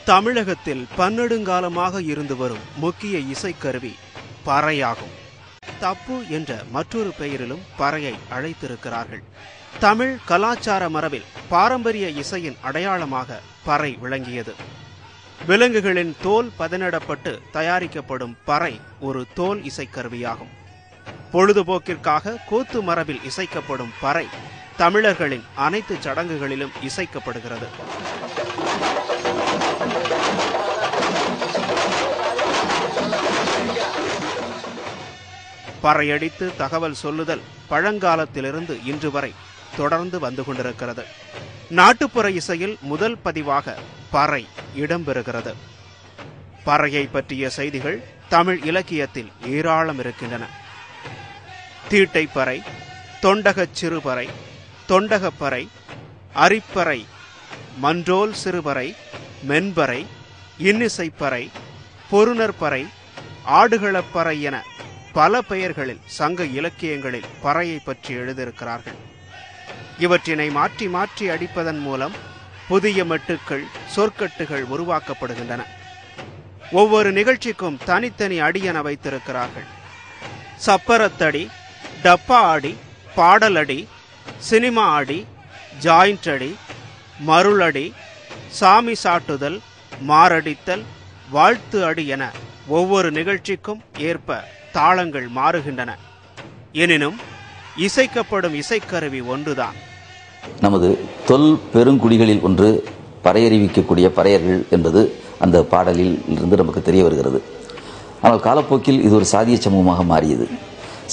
தமிழகத்தில் பன்னெடுங்காலமாக இருந்து வரும் முக்கிய இசைக்கருவி பறையாகும். தப்பு என்ற மற்றொரு பெயரிலும் பறையை அழைத்திருக்கிறார்கள். தமிழ் கலாச்சார மரபில் பாரம்பரிய இசையின் அடையாளமாக பறை விளங்கியது. விலங்குகளின் தோல் பதனிடப்பட்டு தயாரிக்கப்படும் பறை ஒரு தோல் இசைக்கருவியாகும். பொழுதுபோக்கிற்காக கூத்து மரபில் இசைக்கப்படும் பறை தமிழர்களின் அனைத்து சடங்குகளிலும் இசைக்கப்படுகிறது. பறையடித்து தகவல் சொல்லுதல் பழங்காலத்திலிருந்து இன்று வரை தொடர்ந்து வந்து கொண்டிருக்கிறது. நாட்டுப்புற இசையில் முதல் பதிவாக பறை இடம்பெறுகிறது. பறையை பற்றிய செய்திகள் தமிழ் இலக்கியத்தில் ஏராளம் இருக்கின்றன. தீட்டைப்பறை, தொண்டகச் சிறுபறை, தொண்டகப்பறை, அரிப்பறை, மன்றோல் சிறுபறை, மென்பறை, இன்னிசைப்பறை, பொருணர்பறை, ஆடுகளப்பறை என பல பெயர்களில் சங்க இலக்கியங்களில் பறையை பற்றி எழுதியிருக்கிறார்கள். இவற்றினை மாற்றி மாற்றி அடிப்பதன் மூலம் புதிய மெட்டுக்கள், சொற்கட்டுகள் உருவாக்கப்படுகின்றன. ஒவ்வொரு நிகழ்ச்சிக்கும் தனித்தனி அடி என வைத்திருக்கிறார்கள். சப்பரத்தடி, டப்பா அடி, பாடலடி, சினிமா அடி, ஜாயிண்ட் அடி, மருளடி, சாமி சாட்டுதல், மாரடித்தல், வாழ்த்து அடி என ஒவ்வொரு நிகழ்ச்சிக்கும் ஏற்ப தாளங்கள் மாறுகின்றன. எனினும் இசைக்கப்படும் இசைக்கருவி ஒன்றுதான். நமது தொல் பெருங்குடிகளில் ஒன்று பறையறிவிக்கக்கூடிய பறையர்கள் என்பது அந்த பாடலில் இருந்து நமக்கு தெரிய வருகிறது. ஆனால் காலப்போக்கில் இது ஒரு சாதிய சமூகமாக மாறியது.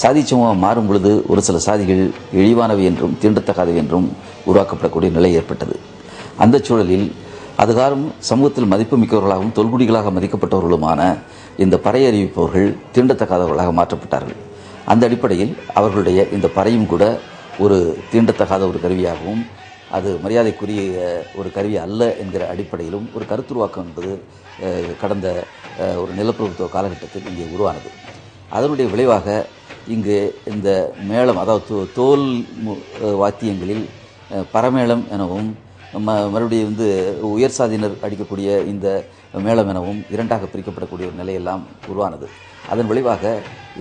சாதிய சமூகம் மாறும் பொழுது ஒரு சில சாதிகள் இழிவானவை என்றும் தீண்டத்தகாதவை என்றும் உருவாக்கப்படக்கூடிய நிலை ஏற்பட்டது. அந்த சூழலில் அதுகாலம் சமூகத்தில் மதிப்பு மிக்கவர்களாகவும் தொல்குடிகளாக மதிக்கப்பட்டவர்களுமான இந்த பறை அறிவிப்பவர்கள் தீண்டத்தகாதவர்களாக மாற்றப்பட்டார்கள். அந்த அடிப்படையில் அவர்களுடைய இந்த பறையும் கூட ஒரு தீண்டத்தகாத ஒரு கருவியாகவும் அது மரியாதைக்குரிய ஒரு கருவி அல்ல என்கிற அடிப்படையிலும் ஒரு கருத்துருவாக்கம் என்பது கடந்த ஒரு நிலப்பிரபுத்துவ காலகட்டத்தில் இங்கே உருவானது. அதனுடைய விளைவாக இங்கு இந்த மேளம், அதாவது தோல் வாத்தியங்களில் பரமேளம் எனவும் மறுபடியும் உயர் சாதியினர் அடிக்கக்கூடிய இந்த மேளம் எனவும் இரண்டாக பிரிக்கப்படக்கூடிய ஒரு நிலையெல்லாம் உருவானது. அதன் விளைவாக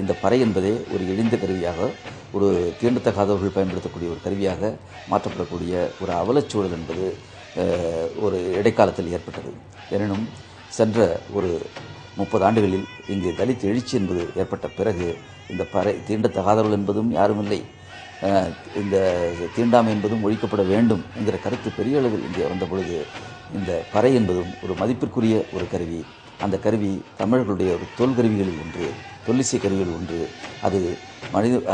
இந்த பறை என்பதே ஒரு இழிந்த கருவியாக, ஒரு தீண்டத்தகாதவர்கள் பயன்படுத்தக்கூடிய ஒரு கருவியாக மாற்றப்படக்கூடிய ஒரு அவலச்சூழல் என்பது ஒரு இடைக்காலத்தில் ஏற்பட்டது. எனினும் சென்ற ஒரு 30 ஆண்டுகளில் இங்கு தலித் எழுச்சி என்பது ஏற்பட்ட பிறகு இந்த பறை தீண்டத்தகாதவர்கள் என்பதும் யாருமில்லை, இந்த தீண்டாமை என்பதும் ஒழிக்கப்பட வேண்டும் என்கிற கருத்து பெரிய அளவில் இங்கே வந்த பொழுது இந்த பறை என்பதும் ஒரு மதிப்பிற்குரிய ஒரு கருவி. அந்த கருவி தமிழர்களுடைய ஒரு தொல் கருவிகளில் ஒன்று, தொல்லிசை கருவிகள் ஒன்று.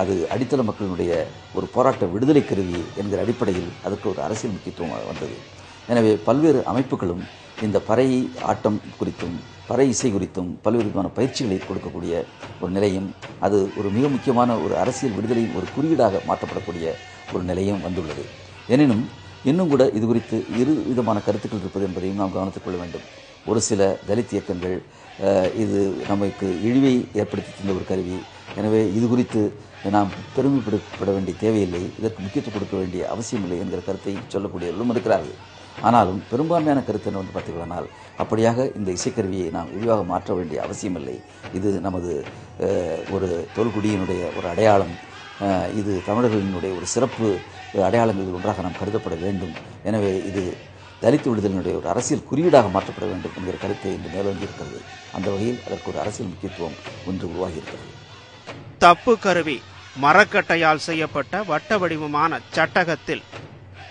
அது அடித்தள மக்களினுடைய ஒரு போராட்ட விடுதலை கருவி என்கிற அடிப்படையில் அதுக்கு ஒரு அரசியல் முக்கியத்துவம் வந்தது. எனவே பல்வேறு அமைப்புகளும் இந்த பறை ஆட்டம் குறித்தும் பறை இசை குறித்தும் பல்வேறு விதமான பயிற்சிகளை கொடுக்கக்கூடிய ஒரு நிலையும், அது ஒரு மிக முக்கியமான ஒரு அரசியல் விடுதலையின் ஒரு குறியீடாக மாற்றப்படக்கூடிய ஒரு நிலையும் வந்துள்ளது. எனினும் இன்னும் கூட இது குறித்து இரு விதமான கருத்துக்கள் இருப்பது என்பதையும் நாம் கவனித்துக் கொள்ள வேண்டும். ஒரு சில தலித் இயக்கங்கள் இது நமக்கு இழிவை ஏற்படுத்தி தந்த ஒரு கருவி, எனவே இது குறித்து நாம் பெருமைப்பட வேண்டிய தேவையில்லை, இதற்கு முக்கியத்துவம் கொடுக்க வேண்டிய அவசியமில்லை என்கிற கருத்தை சொல்லக்கூடியவர்களும் இருக்கிறார்கள். ஆனாலும் பெரும்பான்மையான கருத்து என்ன வந்து பார்த்தீர்களானால், அப்படியாக இந்த இசைக்கருவியை நாம் இழிவாக மாற்ற வேண்டிய அவசியமில்லை. இது நமது ஒரு தொல்குடியினுடைய ஒரு அடையாளம், இது தமிழர்களினுடைய ஒரு சிறப்பு அடையாளங்களில் ஒன்றாக நாம் கருதப்பட வேண்டும். எனவே இது தலித் விடுதலினுடைய ஒரு அரசியல் குறியீடாக மாற்றப்பட வேண்டும் என்கிற கருத்தை இன்று மேலோங்கி இருக்கிறது. அந்த வகையில் அதற்கு ஒரு அரசியல் முக்கியத்துவம் ஒன்று உருவாகியிருக்கிறது. தப்பு கருவி மரக்கட்டையால் செய்யப்பட்ட வட்ட வடிவமான சட்டகத்தில்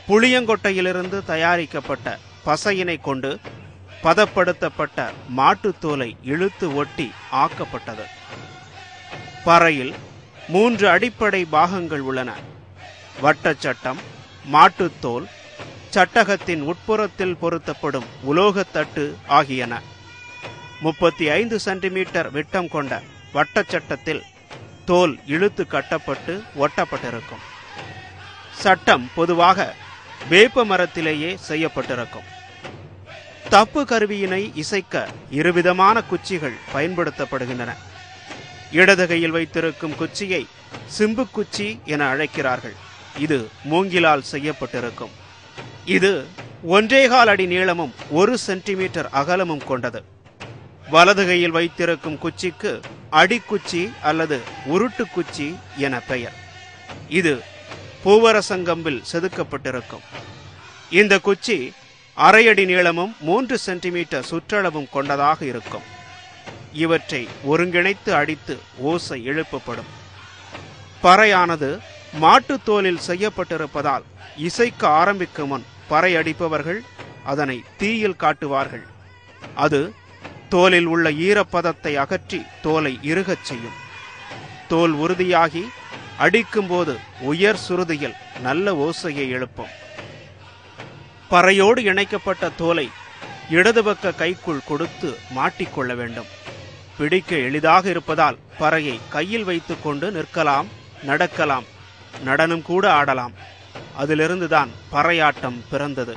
புளியங்கொட்டையிலிருந்து தயாரிக்கப்பட்ட பசையினை கொண்டு பதப்படுத்தப்பட்ட மாட்டுத்தோலை இழுத்து ஒட்டி ஆக்கப்பட்டது. பறையில் 3 அடிப்படை பாகங்கள் உள்ளன. வட்டச்சட்டம், மாட்டுத்தோல், சட்டகத்தின் உட்புறத்தில் பொருத்தப்படும் உலோகத்தட்டு ஆகியன. 35 சென்டிமீட்டர் விட்டம் கொண்ட வட்டச்சட்டத்தில் தோல் இழுத்து கட்டப்பட்டு ஒட்டப்பட்டிருக்கும். சட்டம் பொதுவாக வேப்ப மரத்திலேயே செய்யப்பட்டிருக்கும். தப்பு கருவியினை இசைக்க இருவிதமான குச்சிகள் பயன்படுத்தப்படுகின்றன. இடது கையில் வைத்திருக்கும் குச்சியை சிம்பு குச்சி என அழைக்கிறார்கள். இது மூங்கிலால் செய்யப்பட்டிருக்கும். இது 1.25 அடி நீளமும் 1 சென்டிமீட்டர் அகலமும் கொண்டது. வலது கையில் வைத்திருக்கும் குச்சிக்கு அடிக்குச்சி அல்லது உருட்டு குச்சி என பெயர். இது பூவரசங்கம்பில் செதுக்கப்பட்டிருக்கும். இந்த குச்சி 1/2 அடி நீளமும் 3 சென்டிமீட்டர் சுற்றளவும் கொண்டதாக இருக்கும். இவற்றை ஒருங்கிணைத்து அடித்து ஓசை எழுப்பப்படும். பறையானது மாட்டுத்தோலில் செய்யப்பட்டிருப்பதால் இசைக்க ஆரம்பிக்கும் முன் பறை அடிப்பவர்கள் அதனை தீயில் காட்டுவார்கள். அது தோலில் உள்ள ஈரப்பதத்தை அகற்றி தோலை இறுகச் செய்யும். தோல் உறுதியாகி அடிக்கும்போது உயர் சுருதியில் நல்ல ஓசையை எழுப்பும். பறையோடு இணைக்கப்பட்ட தோலை இடது பக்க கைக்குள் கொடுத்து மாட்டிக்கொள்ள வேண்டும். பிடிக்க எளிதாக இருப்பதால் பறையை கையில் வைத்துக் கொண்டு நிற்கலாம், நடக்கலாம், நடனம் கூட ஆடலாம். அதிலிருந்துதான் பறையாட்டம் பிறந்தது.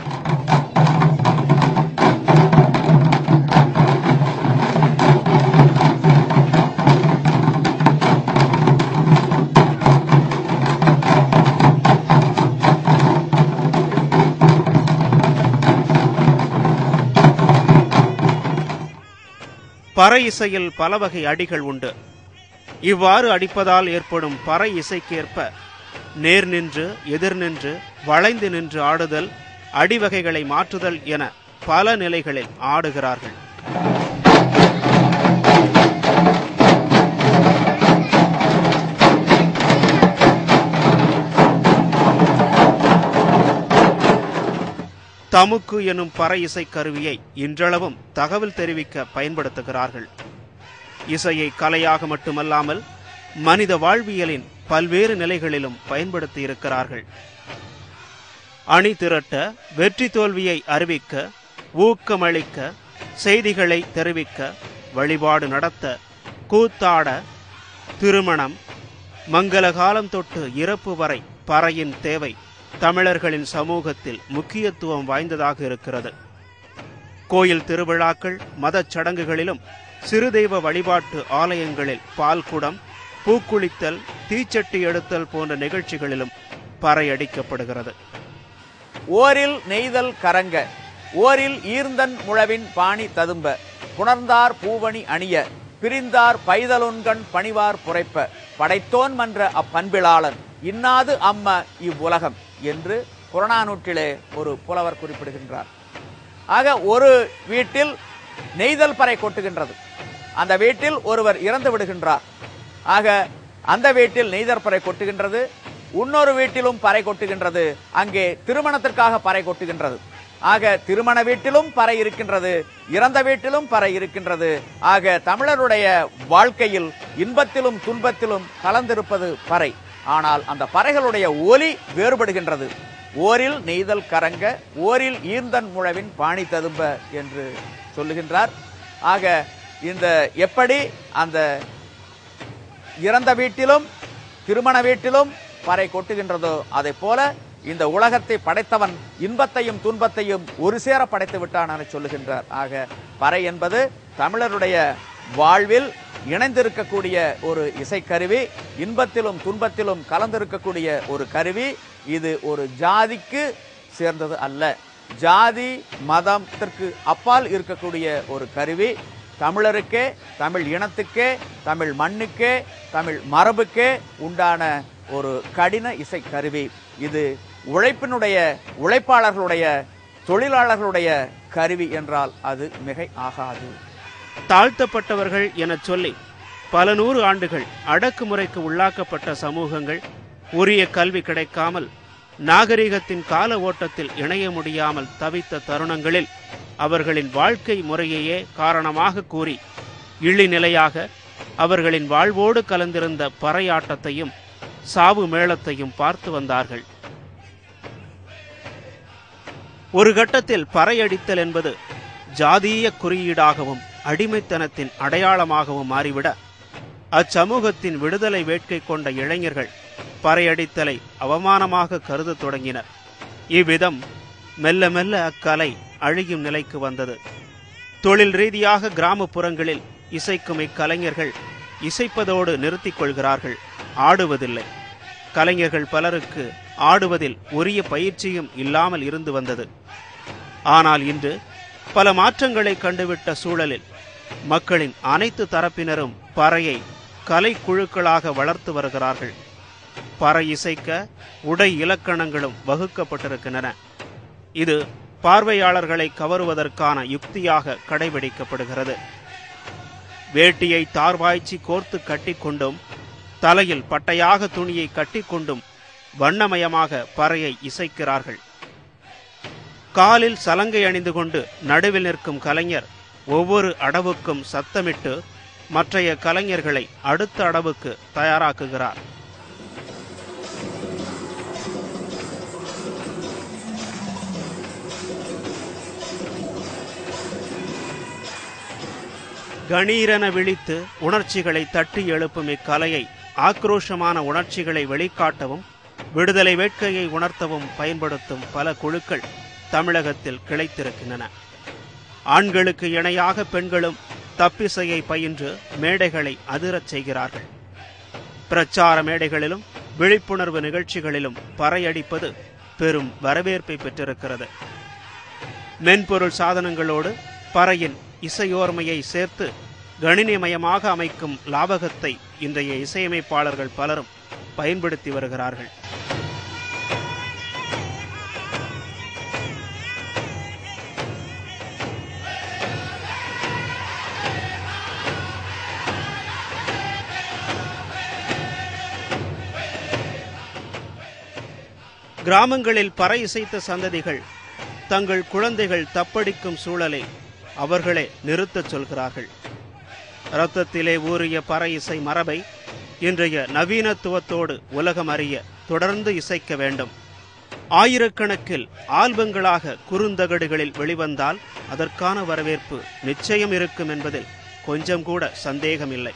பறை இசையில் பல வகை அடிகள் உண்டு. இவ்வாறு அடிப்பதால் ஏற்படும் பறை இசைக்கேற்ப நேர் நின்று, எதிர் நின்று, வளைந்து நின்று ஆடுதல், அடிவகைகளை மாற்றுதல் என பல நிலைகளில் ஆடுகிறார்கள். தமுக்கு எனும் பறை இசை கருவியை இன்றளவும் தகவல் தெரிவிக்க பயன்படுத்துகிறார்கள். இசையை கலையாக மட்டுமல்லாமல் மனித வாழ்வியலின் பல்வேறு நிலைகளிலும் பயன்படுத்தி இருக்கிறார்கள். அணி திரட்ட, வெற்றி தோல்வியை அறிவிக்க, ஊக்கமளிக்க, செய்திகளை தெரிவிக்க, வழிபாடு நடத்த, கூத்தாட, திருமணம், மங்களகாலம் தொட்டு இறப்பு வரை பறையின் தேவை தமிழர்களின் சமூகத்தில் முக்கியத்துவம் வாய்ந்ததாக இருக்கிறது. கோயில் திருவிழாக்கள், மதச் சடங்குகளிலும் சிறு தெய்வ வழிபாட்டு ஆலயங்களில் பால்குடம், பூக்குளித்தல், தீச்சட்டி எடுத்தல் போன்ற நிகழ்ச்சிகளிலும் பறை அடிக்கப்படுகிறது. ஓரில் நெய்தல் கரங்க, ஓரில் ஈர்ந்தன் முழவின் பாணி ததும்ப, புணர்ந்தார் பூவணி அணிய, பிரிந்தார் பைதலொன்கண் பணிவார் புரைப்ப, படைத்தோன் மன்ற அப்பண்பிளாளன் இன்னாது அம்ம இவ்வுலகம் என்று புறநானூற்றிலே ஒரு புலவர் குறிப்பிடுகின்றார். ஆக ஒரு வீட்டில் நெய்தல் பறை கொட்டுகின்றது. அந்த வீட்டில் ஒருவர் இறந்து விடுகின்றார். ஆக அந்த வீட்டில் நெய்தல் பறை கொட்டுகின்றது. இன்னொரு வீட்டிலும் பறை கொட்டுகின்றது. அங்கே திருமணத்திற்காக பறை கொட்டுகின்றது. ஆக திருமண வீட்டிலும் பறை இருக்கின்றது, இறந்த வீட்டிலும் பறை இருக்கின்றது. ஆக தமிழருடைய வாழ்க்கையில் இன்பத்திலும் துன்பத்திலும் கலந்திருப்பது பறை. ஆனால் அந்த பறைகளுடைய ஒலி வேறுபடுகின்றது. ஓரில் நெய்தல் கரங்க, ஓரில் ஈர்ந்தன் முழவின் பாணி ததும்ப என்று சொல்லுகின்றார். ஆக இந்த எப்படி அந்த இறந்த வீட்டிலும் திருமண வீட்டிலும் பறை கொட்டுகின்றதோ அதை போல இந்த உலகத்தை படைத்தவன் இன்பத்தையும் துன்பத்தையும் ஒரு சேர படைத்து விட்டான் என சொல்லுகின்றார். ஆக பறை என்பது தமிழருடைய வாழ்வில் இணைந்திருக்கக்கூடிய ஒரு இசைக்கருவி, இன்பத்திலும் துன்பத்திலும் கலந்திருக்கக்கூடிய ஒரு கருவி. இது ஒரு ஜாதிக்கு சேர்ந்தது அல்ல, ஜாதி மதத்திற்கு அப்பால் இருக்கக்கூடிய ஒரு கருவி. தமிழருக்கே, தமிழ் இனத்துக்கே, தமிழ் மண்ணுக்கே, தமிழ் மரபுக்கே உண்டான ஒரு கடின இசைக்கருவி. இது உழைப்பாளர்களுடைய தொழிலாளர்களுடைய கருவி என்றால் அது மிகை ஆகாது. தாழ்த்தப்பட்டவர்கள் என சொல்லி பல நூறு ஆண்டுகள் அடக்குமுறைக்கு உள்ளாக்கப்பட்ட சமூகங்கள் உரிய கல்வி கிடைக்காமல் நாகரிகத்தின் கால ஓட்டத்தில் இணைய முடியாமல் தவித்த தருணங்களில் அவர்களின் வாழ்க்கை முறையையே காரணமாக கூறி இழிநிலையாக அவர்களின் வாழ்வோடு கலந்திருந்த பறையாட்டத்தையும் சாவு மேளத்தையும் பார்த்து வந்தார்கள். ஒரு கட்டத்தில் பறையடித்தல் என்பது ஜாதீய குறியீடாகவும் அடிமைத்தனத்தின் அடையாளமாகவும் மாறிவிட அச்சமூகத்தின் விடுதலை வேட்கை கொண்ட இளைஞர்கள் பறையடித்தலை அவமானமாக கருத தொடங்கினர். இவ்விதம் மெல்ல மெல்ல அக்கலை அழியும் நிலைக்கு வந்தது. தொழில் ரீதியாக கிராமப்புறங்களில் இசைக்கும் இக்கலைஞர்கள் இசைப்பதோடு நிறுத்திக் கொள்கிறார்கள், ஆடுவதில்லை. கலைஞர்கள் பலருக்கு ஆடுவதில் உரிய பயிற்சியும் இல்லாமல் இருந்து வந்தது. ஆனால் இன்று பல மாற்றங்களை கண்டுவிட்ட சூழலில் மக்களின் அனைத்து தரப்பினரும் பறையை கலைக்குழுக்களாக வளர்த்து வருகிறார்கள். பறை இசைக்க உடை இலக்கணங்களும் வகுக்கப்பட்டிருக்கின்றன. இது பார்வையாளர்களை கவருவதற்கான யுக்தியாக கடைபிடிக்கப்படுகிறது. வேட்டியை தார்வாய்ச்சி கோர்த்து கட்டிக்கொண்டும் தலையில் பட்டையாக துணியை கட்டிக்கொண்டும் வண்ணமயமாக பறையை இசைக்கிறார்கள். காலில் சலங்கை அணிந்து கொண்டு நடுவில் நிற்கும் கலைஞர் ஒவ்வொரு அடவுக்கும் சத்தமிட்டு மற்றைய கலைஞர்களை அடுத்த அடவுக்கு தயாராக்குகிறார். கணீரென விழித்து உணர்ச்சிகளை தட்டி எழுப்பும் இக்கலையை ஆக்ரோஷமான உணர்ச்சிகளை வெளிக்காட்டவும் விடுதலை வேட்கையை உணர்த்தவும் பயன்படுத்தும் பல குழுக்கள் தமிழகத்தில் கிளைத்திருக்கின்றன. ஆண்களுக்கு இணையாக பெண்களும் தப்பிசையை பயின்று மேடைகளை அதிரச் செய்கிறார்கள். பிரச்சார மேடைகளிலும் விழிப்புணர்வு நிகழ்ச்சிகளிலும் பறையடிப்பது பெரும் வரவேற்பை பெற்றிருக்கிறது. மென்பொருள் சாதனங்களோடு பறையின் இசையோர்மையை சேர்த்து கணினிமயமாக அமைக்கும் லாபகத்தை இன்றைய இசையமைப்பாளர்கள் பலரும் பயன்படுத்தி வருகிறார்கள். கிராமங்களில் பறை இசைத்த சந்ததிகள் தங்கள் குழந்தைகள் தப்படிக்கும் சூழலை அவர்களே நிறுத்தச் சொல்கிறார்கள். இரத்தத்திலே ஊறிய பறை இசை மரபை இன்றைய நவீனத்துவத்தோடு உலகம் அறிய தொடர்ந்து இசைக்க வேண்டும். ஆயிரக்கணக்கில் ஆல்பங்களாக குறுந்தகடுகளில் வெளிவந்தால் அதற்கான வரவேற்பு நிச்சயம் இருக்கும் என்பதில் கொஞ்சம் கூட சந்தேகமில்லை.